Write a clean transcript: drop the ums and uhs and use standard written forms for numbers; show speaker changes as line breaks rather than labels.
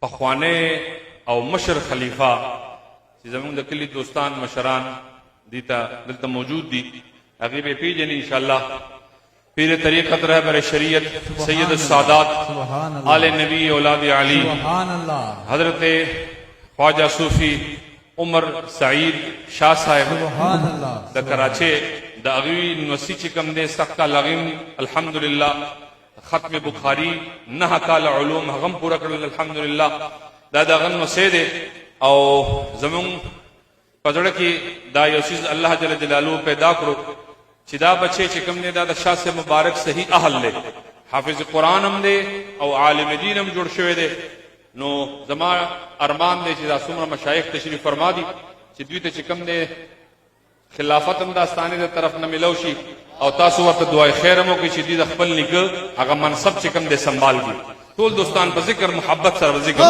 پخوانه او مشر خلیفہ چې زمونږ د کلي دوستان مشران دیتا دلته موجود دي هغه به پیژني ان شاء الله. پیر طریقت رہبر شریعت سید السادات آل نبی اولاد علی حضرت خواجہ صوفی عمر سعید شاہ صاحب د کراچی د اغوی یونیورسٹی چې کوم دی سخت لغیم الحمدللہ ختم بخاری 9 کال علوم هغه پورا کړل الحمدللہ. دا دغه نوسه دی او زمون پزړه کې دا یو چیز الله جل جلاله پیدا کړو چې دا بچي چې کوم نه دا د شاه سے مبارک صحیح اهل له حافظ قرآن هم دی او عالم دین هم جوړ شوی دی. نو زما ارمان دی چې دا څومره مشایخ تشریف فرما دي چې دوی ته چې کوم نه خلافت هم داستانه د طرف نه ملو شي او تاسو ورته دعای خیر مو کې چې دې د خپل نیکه هغه منصب چې کوم دې سنبال دي. ټول دوستان په ذکر محبت سره ذکر